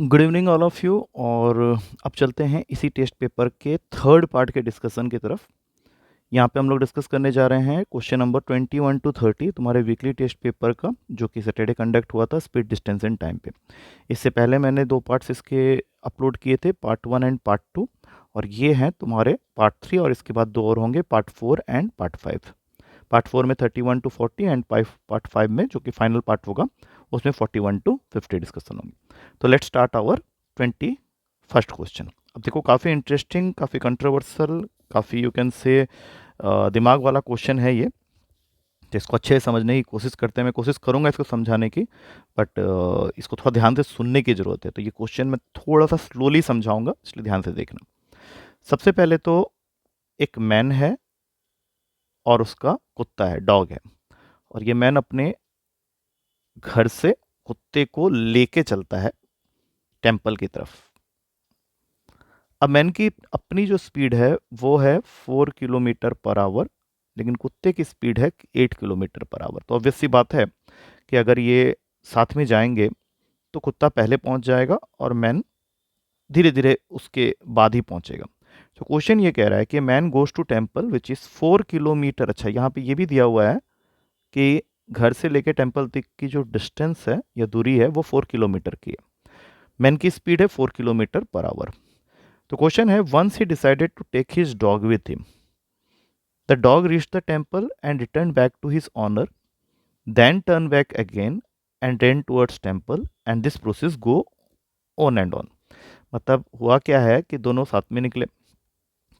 Good evening all of you. और अब चलते हैं इसी टेस्ट पेपर के थर्ड पार्ट के डिस्कशन की तरफ। यहाँ पे हम लोग डिस्कस करने जा रहे हैं क्वेश्चन नंबर 21 to 30 तुम्हारे वीकली टेस्ट पेपर का, जो कि सैटरडे कंडक्ट हुआ था स्पीड, डिस्टेंस एंड टाइम पे। इससे पहले मैंने दो पार्ट्स इसके अपलोड किए थे, पार्ट 1 एंड पार्ट 2, और ये हैं तुम्हारे पार्ट 3, और इसके बाद दो और होंगे, पार्ट 4 एंड पार्ट 5। पार्ट 4 में 31 to 40 एंड पार्ट 5 में, जो कि फाइनल पार्ट होगा, उसमें 41 to 50 डिस्कशन होंगे। तो let's start our 21st question. अब देखो, काफ़ी इंटरेस्टिंग, काफ़ी कंट्रोवर्सल, काफ़ी यू कैन से दिमाग वाला क्वेश्चन है ये। तो इसको अच्छे से समझने की कोशिश करते हैं, मैं कोशिश करूंगा इसको समझाने की, बट इसको थोड़ा ध्यान से सुनने की ज़रूरत है। तो ये क्वेश्चन मैं थोड़ा सा स्लोली समझाऊंगा, इसलिए ध्यान से देखना। सबसे पहले तो एक मैन है और उसका कुत्ता है, डॉग है, और ये मैन अपने घर से कुत्ते को लेके चलता है टेम्पल की तरफ। अब मैन की अपनी जो स्पीड है वो है 4 किलोमीटर पर आवर, लेकिन कुत्ते की स्पीड है 8 किलोमीटर पर आवर। तो ऑब्वियस सी बात है कि अगर ये साथ में जाएंगे तो कुत्ता पहले पहुंच जाएगा और मैन धीरे धीरे उसके बाद ही पहुंचेगा। तो क्वेश्चन ये कह रहा है कि man goes to temple which is 4 kilometre. अच्छा, यहाँ पे ये भी दिया हुआ है कि घर से लेके टेम्पल तक की जो डिस्टेंस है या दूरी है वो 4 किलोमीटर की है। मैन की स्पीड है 4 किलोमीटर पर आवर। तो क्वेश्चन है, once he decided to take his dog with him, the dog reach the temple and return back to his owner, then turn back again and ran towards temple and this process go on and on. मतलब हुआ क्या है कि दोनों साथ में निकले।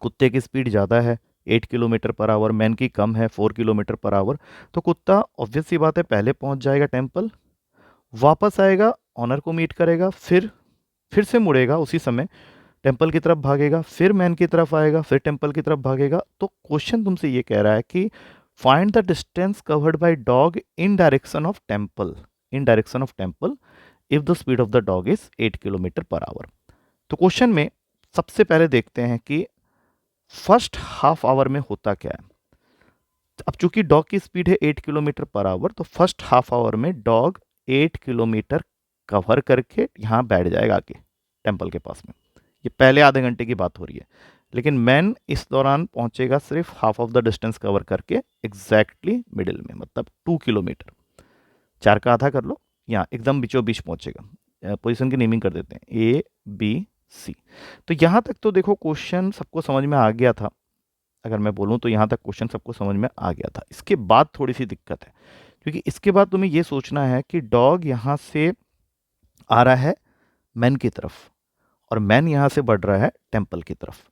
कुत्ते की स्पीड ज़्यादा है 8 किलोमीटर पर आवर, मैन की कम है 4 किलोमीटर पर आवर। तो कुत्ता ऑब्वियस सी बात है पहले पहुंच जाएगा टेम्पल, वापस आएगा, ऑनर को मीट करेगा, फिर से मुड़ेगा, उसी समय टेम्पल की तरफ भागेगा, फिर मैन की तरफ आएगा, फिर टेम्पल की तरफ भागेगा। तो क्वेश्चन तुमसे ये कह रहा है कि find the distance covered by dog in direction of temple, in direction of temple if the speed of the dog is 8 kilometre per our. तो क्वेश्चन में सबसे पहले देखते हैं कि फर्स्ट हाफ आवर में होता क्या है। अब चूंकि डॉग की स्पीड है 8 किलोमीटर पर आवर, तो फर्स्ट हाफ आवर में डॉग 8 किलोमीटर कवर करके यहाँ बैठ जाएगा आके टेम्पल के पास में। ये पहले आधे घंटे की बात हो रही है, लेकिन मैन इस दौरान पहुंचेगा सिर्फ half of the distance cover करके एग्जैक्टली मिडिल में, मतलब 2 किलोमीटर। 4 का आधा कर लो, यहाँ एकदम बीचों बीच पहुंचेगा। पोजीशन की नेमिंग कर देते हैं ABC। तो यहाँ तक तो देखो क्वेश्चन सबको समझ में आ गया था। अगर मैं बोलूँ तो यहाँ तक क्वेश्चन सबको समझ में आ गया था। इसके बाद थोड़ी सी दिक्कत है, क्योंकि इसके बाद तुम्हें ये सोचना है कि डॉग यहाँ से आ रहा है मैन की तरफ, और मैन यहाँ से बढ़ रहा है टेम्पल की तरफ।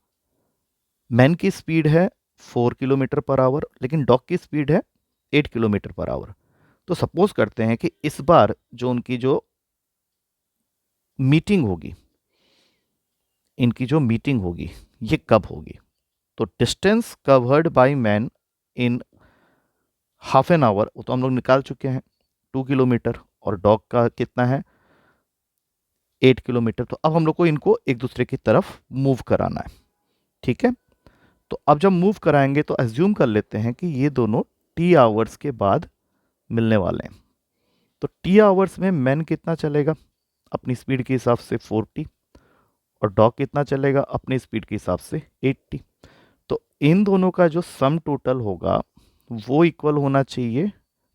मैन की स्पीड है 4 किलोमीटर पर आवर, लेकिन डॉग की स्पीड है 8 किलोमीटर पर आवर। तो सपोज करते हैं कि इस बार जो उनकी जो मीटिंग होगी, इनकी जो मीटिंग होगी, ये कब होगी। तो distance covered by man in half an our वो तो हम लोग निकाल चुके हैं, 2 किलोमीटर, और डॉग का कितना है 8 किलोमीटर। तो अब हम लोग को इनको एक दूसरे की तरफ मूव कराना है, ठीक है। तो अब जब मूव कराएंगे तो एज्यूम कर लेते हैं कि ये दोनों टी आवर्स के बाद मिलने वाले हैं। तो टी आवर्स में मैन कितना चलेगा अपनी स्पीड के हिसाब से 40, और डॉग कितना चलेगा अपनी स्पीड के हिसाब से 80। तो इन दोनों का जो सम टोटल होगा वो इक्वल होना चाहिए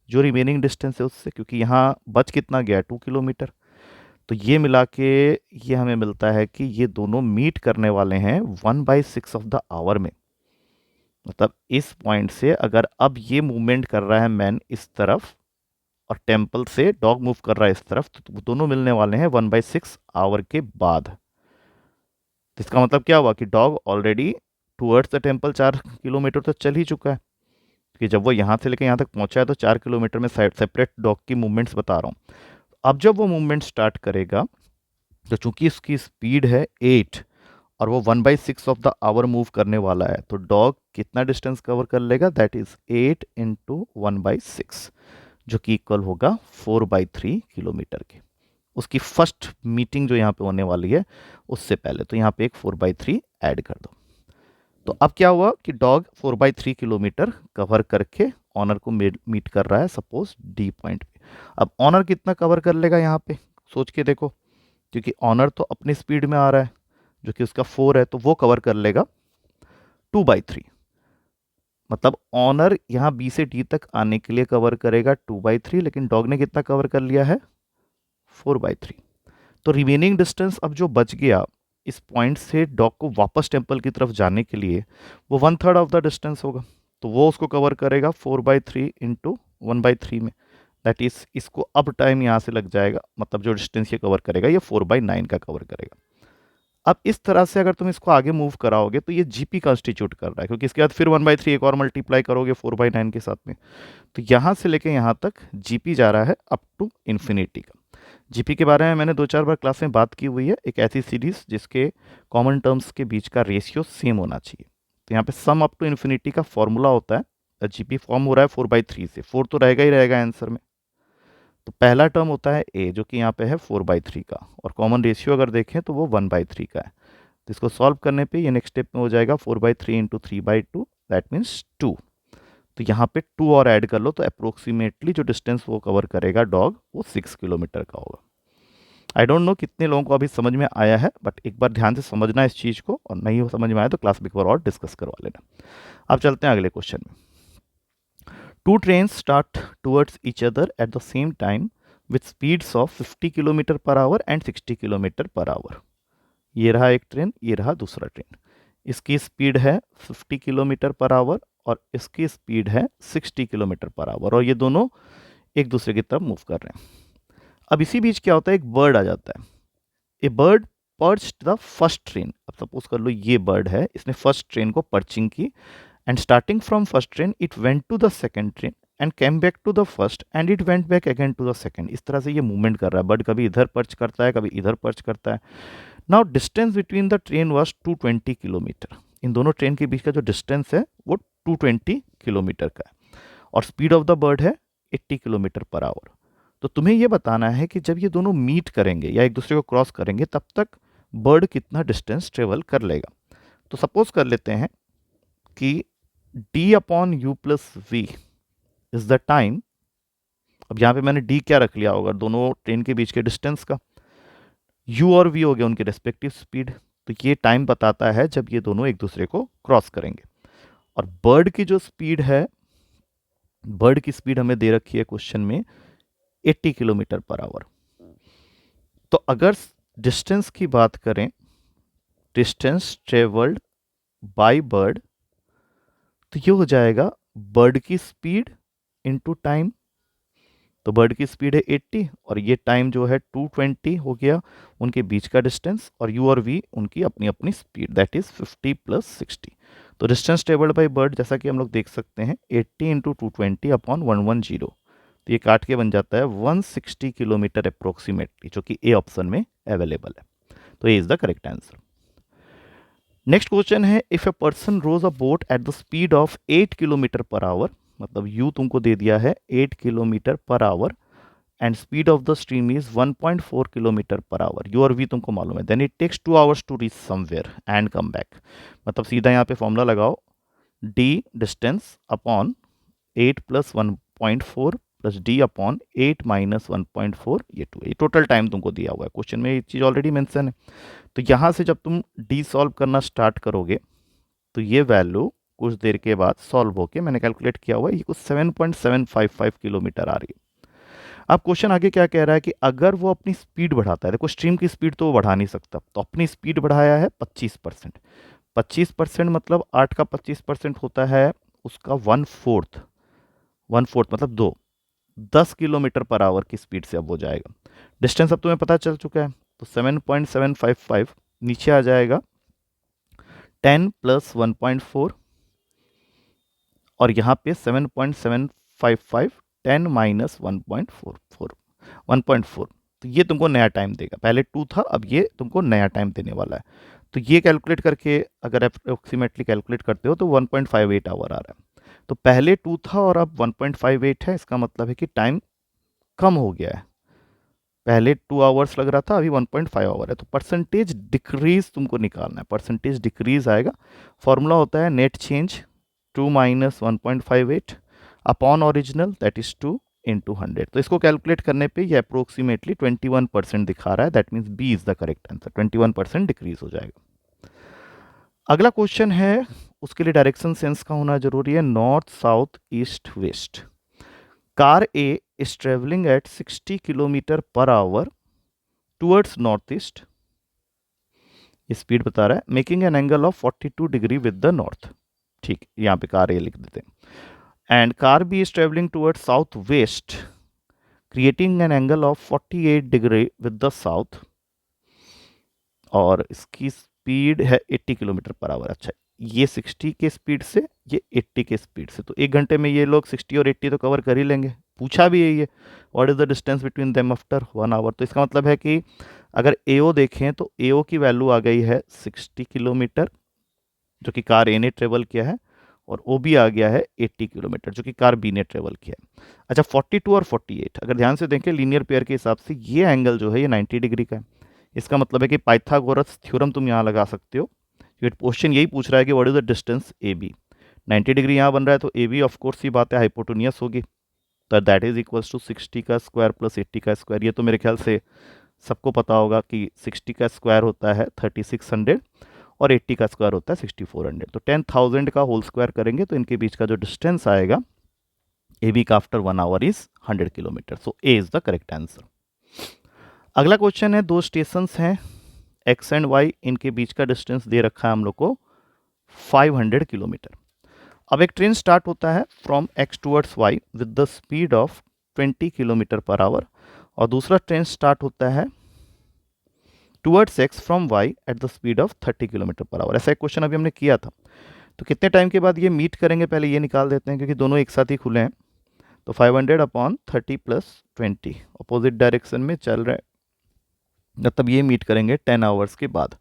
जो रिमेनिंग डिस्टेंस है उससे, क्योंकि यहाँ बच कितना गया 2 किलोमीटर। तो ये मिला के ये हमें मिलता है कि ये दोनों मीट करने वाले हैं 1/6 ऑफ द आवर में। मतलब इस पॉइंट से अगर अब ये मूवमेंट कर रहा है मैन इस तरफ और टेम्पल से डॉग मूव कर रहा है इस तरफ, तो दोनों मिलने वाले हैं 1/6 आवर के बाद। तो इसका मतलब क्या हुआ कि dog already towards the temple 4 kilometre तो चल ही चुका है, कि जब वो यहाँ से लेकर यहाँ तक पहुँचा है तो 4 किलोमीटर में सेपरेट डॉग की मूवमेंट्स बता रहा हूँ। अब जब वो मूवमेंट स्टार्ट करेगा, तो चूंकि इसकी स्पीड है 8 और वो 1/6 ऑफ द आवर मूव करने वाला है, तो डॉग कितना डिस्टेंस कवर कर लेगा, दैट इज 8 इंटू 1/6, जो कि इक्वल होगा 4/3 किलोमीटर के। उसकी फर्स्ट मीटिंग जो यहाँ पे होने वाली है उससे पहले, तो यहाँ पे एक 4/3 ऐड कर दो। तो अब क्या हुआ कि डॉग 4/3 किलोमीटर कवर करके ऑनर को मीट कर रहा है, सपोज डी पॉइंट पे। अब ऑनर कितना कवर कर लेगा यहाँ पे, सोच के देखो। क्योंकि ऑनर तो अपनी स्पीड में आ रहा है जो कि उसका 4 है, तो वो कवर कर लेगा 2/3। मतलब ऑनर यहाँ बी से डी तक आने के लिए कवर करेगा 2/3, लेकिन डॉग ने कितना कवर कर लिया है 4/3। तो रिमेनिंग डिस्टेंस अब जो बच गया इस पॉइंट से डॉग को वापस टेम्पल की तरफ जाने के लिए, वो 1/3 ऑफ द डिस्टेंस होगा। तो वो उसको कवर करेगा 4/3 इंटू 1/3 में। दैट इज इसको अब टाइम यहाँ से लग जाएगा, मतलब जो डिस्टेंस ये कवर करेगा ये 4/9 का कवर करेगा। अब इस तरह से अगर तुम इसको आगे मूव कराओगे तो ये जीपी कंस्टिट्यूट कर रहा है, क्योंकि इसके बाद फिर 1/3 एक और मल्टीप्लाई करोगे 4/9 के साथ में। तो यहाँ से लेके यहाँ तक जीपी जा रहा है अप टू इन्फिनिटी का। जीपी के बारे में मैंने 2-4 बार क्लास में बात की हुई है, एक ऐसी सीरीज जिसके कॉमन टर्म्स के बीच का रेशियो सेम होना चाहिए। तो यहाँ पे सम अप टू इन्फिनिटी का फॉर्मूला होता है, जीपी फॉर्म हो रहा है 4/3 से, 4 तो रहेगा ही रहेगा आंसर में। तो पहला टर्म होता है ए जो कि यहाँ पे है 4/3 का, और कॉमन रेशियो अगर देखें तो वो 1/3 का है। तो इसको सॉल्व करने पे ये नेक्स्ट स्टेप में हो जाएगा 4/3 इंटू 3/2, दैट मीन्स 2। तो यहाँ पे 2 और ऐड कर लो तो अप्रोक्सीमेटली जो डिस्टेंस वो कवर करेगा डॉग वो 6 किलोमीटर का होगा। आई डोंट नो कितने लोगों को अभी समझ में आया है, बट एक बार ध्यान से समझना इस चीज़ को, और नहीं समझ में आया तो क्लास में एक बार और डिस्कस करवा लेना। अब चलते हैं अगले क्वेश्चन में। Two trains start towards each other at the same time with speeds of 50 kilometre per hour and 60 kilometre per our. ये रहा एक ट्रेन, ये रहा दूसरा ट्रेन। इसकी स्पीड है 50 किलोमीटर पर आवर और इसकी स्पीड है 60 किलोमीटर पर आवर, और ये दोनों एक दूसरे की तरफ मूव कर रहे हैं। अब इसी बीच क्या होता है, एक बर्ड आ जाता है। ए बर्ड पर्च्ड द फर्स्ट ट्रेन। अब सपोज कर लो ये बर्ड है, इसने फर्स्ट ट्रेन को पर्चिंग की, and starting from first train it went to the second train and came back to the first and it went back again to the second। इस तरह से ये मूवमेंट कर रहा है, बर्ड कभी इधर पर्च करता है कभी इधर पर्च करता है। Now distance between the train was 220 kilometre. इन दोनों ट्रेन के बीच का जो डिस्टेंस है वो 220 किलोमीटर का है, और स्पीड ऑफ द बर्ड है 80 किलोमीटर पर आवर। तो तुम्हें ये बताना है कि जब ये दोनों मीट करेंगे या एक दूसरे को क्रॉस करेंगे तब तक बर्ड कितना डिस्टेंस ट्रेवल कर लेगा। तो सपोज कर लेते हैं कि d/u+v इज द टाइम। अब यहाँ पे मैंने d क्या रख लिया होगा, दोनों ट्रेन के बीच के डिस्टेंस का। u और v हो गया उनके रेस्पेक्टिव स्पीड। तो ये टाइम बताता है जब ये दोनों एक दूसरे को क्रॉस करेंगे। और बर्ड की जो स्पीड है, बर्ड की स्पीड हमें दे रखी है क्वेश्चन में 80 किलोमीटर पर आवर। तो अगर डिस्टेंस की बात करें, डिस्टेंस ट्रेवल्ड बाय बर्ड, तो ये हो जाएगा बर्ड की स्पीड इनटू टाइम। तो बर्ड की स्पीड है 80 और ये टाइम जो है 220 हो गया, उनके बीच का डिस्टेंस, और u और v उनकी अपनी अपनी स्पीड, दैट इज 50 + 60। तो डिस्टेंस ट्रेवल्ड बाय बर्ड जैसा कि हम लोग देख सकते हैं 80 × 220 अपॉन 110। तो ये काट के बन जाता है 160 किलोमीटर अप्रोक्सीमेटली, जो कि ए ऑप्शन में अवेलेबल है। तो ये is the correct answer. Next question है, if a person rows a boat at the speed of 8 kilometre per hour, मतलब u तुमको दे दिया है 8 kilometre per hour and speed of the stream is 1.4 kilometre per hour, u और v तुमको मालूम है, then it takes 2 hours to reach somewhere and come back. मतलब सीधा यहाँ पे फॉर्मूला लगाओ, d distance upon 8 + 1.4 plus d upon 8 - 1.4, ये 2 है। ये टोटल टाइम तुमको दिया हुआ है, क्वेश्चन में ये चीज़ ऑलरेडी मेंशन है। तो यहाँ से जब तुम d सॉल्व करना स्टार्ट करोगे तो ये वैल्यू कुछ देर के बाद सॉल्व होके, मैंने कैलकुलेट किया हुआ है, ये कुछ 7.755 किलोमीटर आ रही है। अब क्वेश्चन आगे क्या कह रहा है कि अगर वो अपनी स्पीड बढ़ाता है, देखो स्ट्रीम की स्पीड तो वो बढ़ा नहीं सकता, तो अपनी स्पीड बढ़ाया है 25%। 25% मतलब 8 का 25% होता है उसका 1/4, 1/4 मतलब 10 किलोमीटर पर आवर की स्पीड से अब हो जाएगा। डिस्टेंस अब तुम्हें पता चल चुका है, तो 7.755 नीचे आ जाएगा 10 + 1.4, और यहाँ पे 7.755 10 - 1.4, तो ये तुमको नया टाइम देगा। पहले 2 था, अब ये तुमको नया टाइम देने वाला है। तो ये कैलकुलेट करके अगर अप्रोक्सीमेटली कैलकुलेट करते हो तो 1.58 आवर आ रहा है। तो पहले 2 था और अब 1.58 है, इसका मतलब है कि टाइम कम हो गया है। पहले 2 आवर्स लग रहा था, अभी 1.5 आवर है। तो परसेंटेज डिक्रीज तुमको निकालना है, परसेंटेज डिक्रीज आएगा। फॉर्मूला होता है net change 2 - 1.58 upon original, that is 2, into 100। तो इसको कैलकुलेट करने पे ये अप्रोक्सीमेटली 21% दिखा रहा है, that means B is the correct answer, 21% decrease हो जाएगा। अगला क्वेश्चन है, उसके लिए डायरेक्शन सेंस का होना जरूरी है, north south east west. Car A is travelling at 60 kilometre per hour towards north east, speed बता रहा है, making an angle of 42 degree with the north. ठीक, यहाँ पे कार ए लिख देते हैं। And car B is travelling towards south west creating an angle of 48 degree with the south, और इसकी स्पीड है 80 किलोमीटर पर आवर। अच्छा, ये 60 के स्पीड से, ये 80 के स्पीड से, तो 1 घंटे में ये लोग 60 और 80 तो कवर कर ही लेंगे। पूछा भी यही है, what is the distance between them after 1 hour. तो इसका मतलब है कि अगर एओ देखें तो एओ की वैल्यू आ गई है 60 किलोमीटर जो कि कार ए ने ट्रेवल किया है, और ओ बी आ गया है 80 किलोमीटर जो कि कार बी ने ट्रेवल किया है। अच्छा, 42 और 48 अगर ध्यान से देखें लीनियर पेयर के हिसाब से ये एंगल जो है ये 90 डिग्री का है। इसका मतलब है कि पाइथागोरस थ्योरम तुम यहाँ लगा सकते हो। क्वेश्चन यही पूछ रहा है कि what is the distance A B. 90 degree यहाँ बन रहा है तो ए बी ऑफकोर्स ये बात है हाइपोटेनियस होगी, तो दैट इज इक्वल्स टू 60 का स्क्वायर प्लस 80 का स्क्वायर। ये तो मेरे ख्याल से सबको पता होगा कि 60 का स्क्वायर होता है 3600 और 80 का स्क्वायर होता है 6400। तो 10,000 का होल स्क्वायर करेंगे तो इनके बीच का जो डिस्टेंस आएगा ए बी का after 1 our is 100 kilometre. So A is the correct answer. अगला क्वेश्चन है, 2 स्टेशंस हैं एक्स एंड वाई, इनके बीच का डिस्टेंस दे रखा है हम लोग को 500 किलोमीटर। अब एक ट्रेन स्टार्ट होता है from X towards Y with the speed of 20 kilometre per hour, और दूसरा ट्रेन स्टार्ट होता है towards X from Y at the speed of 30 kilometre per hour. ऐसा एक क्वेश्चन अभी हमने किया था। तो कितने टाइम के बाद ये मीट करेंगे, पहले ये निकाल देते हैं क्योंकि दोनों एक साथ ही खुले हैं। तो 500 अपॉन 30 प्लस 20 अपोजिट डायरेक्शन में चल रहे हैं, मतलब ये मीट करेंगे 10 आवर्स के बाद।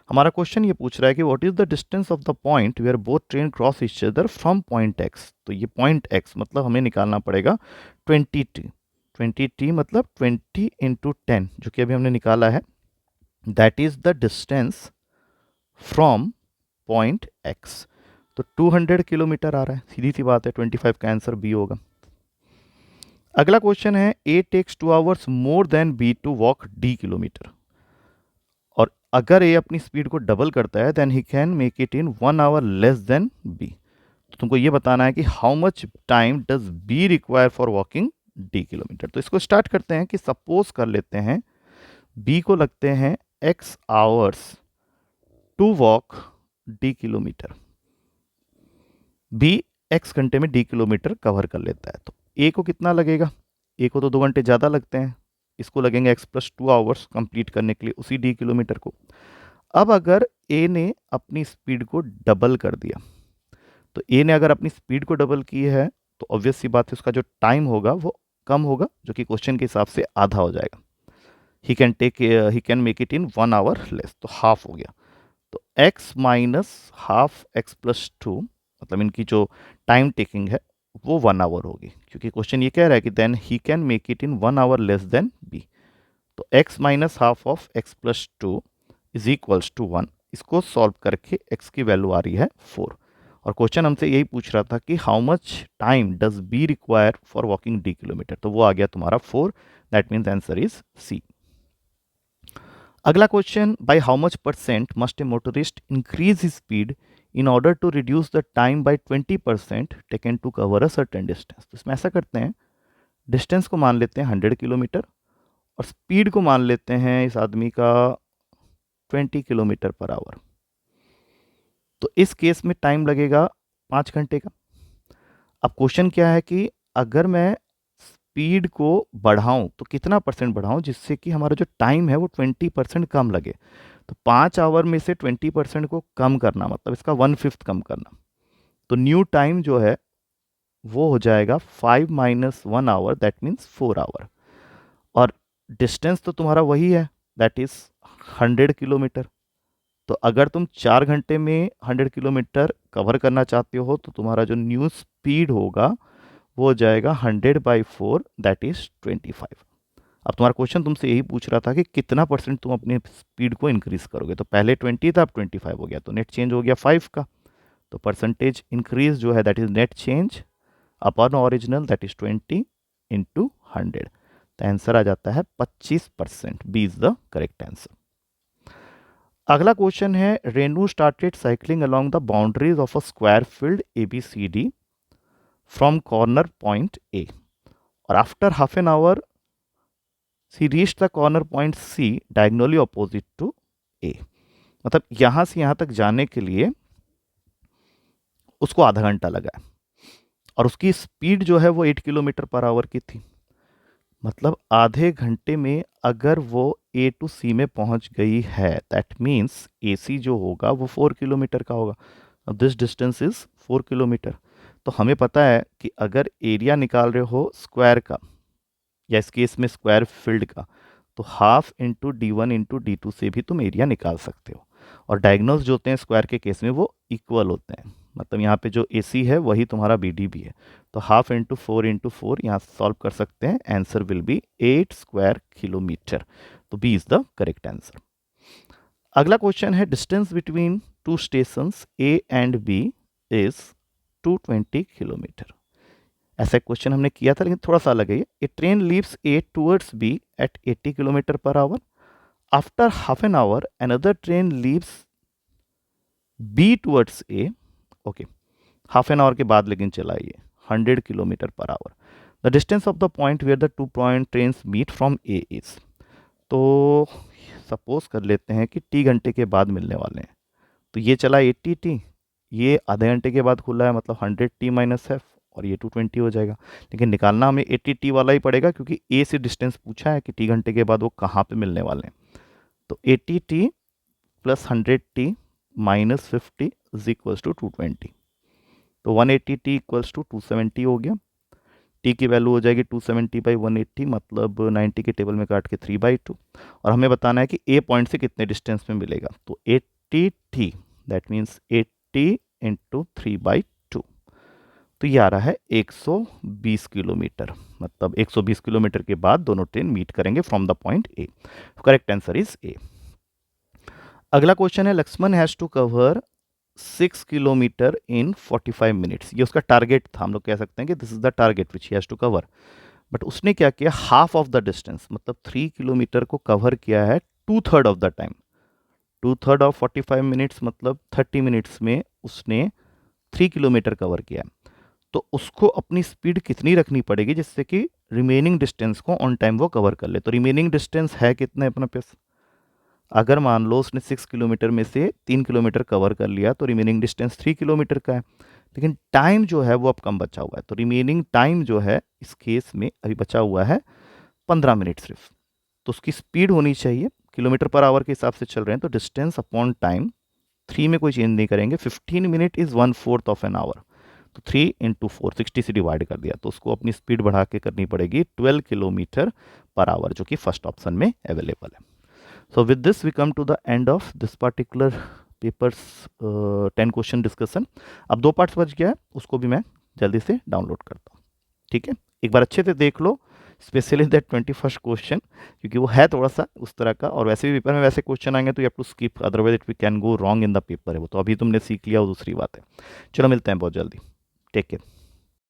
हमारा क्वेश्चन ये पूछ रहा है कि what is the distance of the point where both train cross each other from point X. तो ये पॉइंट एक्स मतलब हमें निकालना पड़ेगा 20t। 20t मतलब 20 इंटू 10 जो कि अभी हमने निकाला है, that is the distance from point X. तो 200 किलोमीटर आ रहा है, सीधी सी बात है, 25 का आंसर बी होगा। अगला क्वेश्चन है, A takes 2 hours more than B to walk D kilometre, और अगर ए अपनी स्पीड को डबल करता है then he can make it in 1 hour less than B. तो तुमको ये बताना है कि how much time does B require for walking D kilometre. तो इसको स्टार्ट करते हैं कि सपोज कर लेते हैं बी को लगते हैं X hours to walk D kilometre, B X घंटे में डी किलोमीटर कवर कर लेता है। तो ए को कितना लगेगा, ए को तो 2 घंटे ज़्यादा लगते हैं, इसको लगेंगे एक्स प्लस 2 आवर्स कंप्लीट करने के लिए उसी डी किलोमीटर को। अब अगर ए ने अपनी स्पीड को डबल कर दिया, तो ए ने अगर अपनी स्पीड को डबल की है तो ऑब्वियस सी बात है उसका जो टाइम होगा वो कम होगा, जो कि क्वेश्चन के हिसाब से आधा हो जाएगा। ही can make it in 1 hour less, तो हाफ हो गया। तो x minus half x plus 2 मतलब इनकी जो टाइम टेकिंग है वो 1 आवर होगी, क्योंकि क्वेश्चन ये कह रहा है कि then he can make it in 1 hour less than B. तो x minus half of X plus 2 is equals to 1। इसको सॉल्व करके x की वैल्यू आ रही है 4, और क्वेश्चन हमसे यही पूछ रहा था कि how much time does B require for walking D kilometre, तो वो आ गया तुम्हारा 4, that means answer is C. अगला question, by how much percent must a motorist increase his speed in order to reduce the time by 20% taken to cover a certain distance. तो इसमें ऐसा करते हैं, डिस्टेंस को मान लेते हैं 100 किलोमीटर और स्पीड को मान लेते हैं इस आदमी का 20 किलोमीटर पर आवर। तो इस केस में टाइम लगेगा 5 घंटे का। अब क्वेश्चन क्या है कि अगर मैं स्पीड को बढ़ाऊं तो कितना परसेंट बढ़ाऊं जिससे कि हमारा जो टाइम है वो 20% कम लगे। तो 5 आवर में से 20% को कम करना मतलब इसका 1/5 कम करना। तो न्यू टाइम जो है वो हो जाएगा 5 minus 1 hour, that means 4 hour. और डिस्टेंस तो तुम्हारा वही है, दैट इज 100 किलोमीटर। तो अगर तुम 4 घंटे में 100 किलोमीटर कवर करना चाहते हो तो तुम्हारा जो न्यू स्पीड होगा वो हो जाएगा 100/4, दैट इज 25। अब तुम्हारा क्वेश्चन तुमसे यही पूछ रहा था कि कितना परसेंट तुम अपने स्पीड को इंक्रीज करोगे। तो पहले 20 था, अब 25 हो गया, तो नेट चेंज हो गया 5 का। तो परसेंटेज इंक्रीज जो है that is net change upon original, that is 20, into 100, तो आंसर आ जाता है 25%। B is the correct answer. अगला क्वेश्चन है, Renu started cycling along the boundaries of a square field ABCD from corner point A, और after half an hour she reach the corner point C diagonally opposite to A। मतलब यहां से यहां तक जाने के लिए उसको आधा घंटा लगा है, और उसकी स्पीड जो है वो 8 किलोमीटर पर आवर की थी। मतलब आधे घंटे में अगर वो A टू C में पहुंच गई है, दैट मीन्स AC जो होगा वो 4 किलोमीटर का होगा। This distance is 4 kilometre. तो हमें पता है कि अगर एरिया निकाल रहे हो स्क्वायर का, या इस केस में स्क्वायर फील्ड का, तो half into D1 into D2 से भी तुम एरिया निकाल सकते हो। और डायगोनल्स जो होते हैं स्क्वायर के केस में वो इक्वल होते हैं, मतलब यहाँ पे जो AC है वही तुम्हारा BD भी है। तो हाफ इंटू 4 इंटू 4 यहाँ सॉल्व कर सकते हैं, answer will be 8 square kilometre. तो B is the correct answer. अगला क्वेश्चन है, distance between two stations A and B is 220 kilometre. ऐसा क्वेश्चन हमने किया था लेकिन थोड़ा सा अलग है। A train leaves A towards B at 80 kilometre per hour. After half an hour another train leaves B towards A। Okay, half an hour के बाद लेकिन चला ये 100 kilometre per hour. The distance of the point where the 2 point trains meet from A is. तो suppose कर लेते हैं कि T घंटे के बाद मिलने वाले हैं, तो ये चला 80T, ये आधे घंटे के बाद खुला है, मतलब 100T माइनस F, और ये 220 हो जाएगा। लेकिन निकालना हमें 80T वाला ही पड़ेगा, क्योंकि A से डिस्टेंस पूछा है कि T घंटे के बाद वो कहाँ पे मिलने वाले हैं। तो 80T plus 100T minus 50 is equals to 220। तो 180T इक्वल्स टू 270 हो गया। T की वैल्यू हो जाएगी 270/180, मतलब 90 के टेबल में काट के 3/2। और हमें बताना है कि A पॉइंट से कितने डिस्टेंस में मिलेगा। तो 80T दैट मीन्स 80 इंटू 3/2, तो ये आ रहा है 120 किलोमीटर। मतलब 120 किलोमीटर के बाद दोनों ट्रेन मीट करेंगे from the point A। Correct answer is A। अगला क्वेश्चन है, Lakshman has to cover 6 kilometre in 45 minutes. ये उसका टारगेट था, हम लोग कह सकते हैं कि this is the target which he has to cover. But उसने क्या किया, हाफ ऑफ द डिस्टेंस, मतलब 3 किलोमीटर को कवर किया है 2/3 of the time. 2/3 of 45 minutes मतलब 30 मिनट्स में उसने 3 किलोमीटर कवर किया है। तो उसको अपनी स्पीड कितनी रखनी पड़ेगी जिससे कि रिमेनिंग डिस्टेंस को ऑन टाइम वो कवर कर ले। तो रिमेनिंग डिस्टेंस है कितना अपना पास, अगर मान लो उसने 6 किलोमीटर में से 3 किलोमीटर कवर कर लिया तो रिमेनिंग डिस्टेंस 3 किलोमीटर का है। लेकिन टाइम जो है वो अब कम बचा हुआ है, तो रिमेनिंग टाइम जो है इस केस में अभी बचा हुआ है 15 मिनट सिर्फ। तो उसकी स्पीड होनी चाहिए, किलोमीटर पर आवर के हिसाब से चल रहे हैं, तो डिस्टेंस अपॉन टाइम 3 में कोई चेंज नहीं करेंगे। 15 minute is 1/4 of an hour, तो 3 इंटू 4 60 से डिवाइड कर दिया, तो उसको अपनी स्पीड बढ़ा के करनी पड़ेगी 12 किलोमीटर पर आवर, जो कि फर्स्ट ऑप्शन में अवेलेबल है। So with this we come to the end of this particular papers 10 question discussion. अब 2 पार्ट्स बच गया है, उसको भी मैं जल्दी से डाउनलोड करता हूँ। ठीक है, एक बार अच्छे से देख लो, स्पेशली दैट 21st क्वेश्चन, क्योंकि वो है थोड़ा सा उस तरह का, और वैसे भी पेपर में वैसे क्वेश्चन आएंगे तो you have to skip, otherwise it we can go wrong in the paper है वो। तो अभी तुमने सीख लिया वो दूसरी बात है। चलो मिलते हैं बहुत जल्दी, टेक केयर।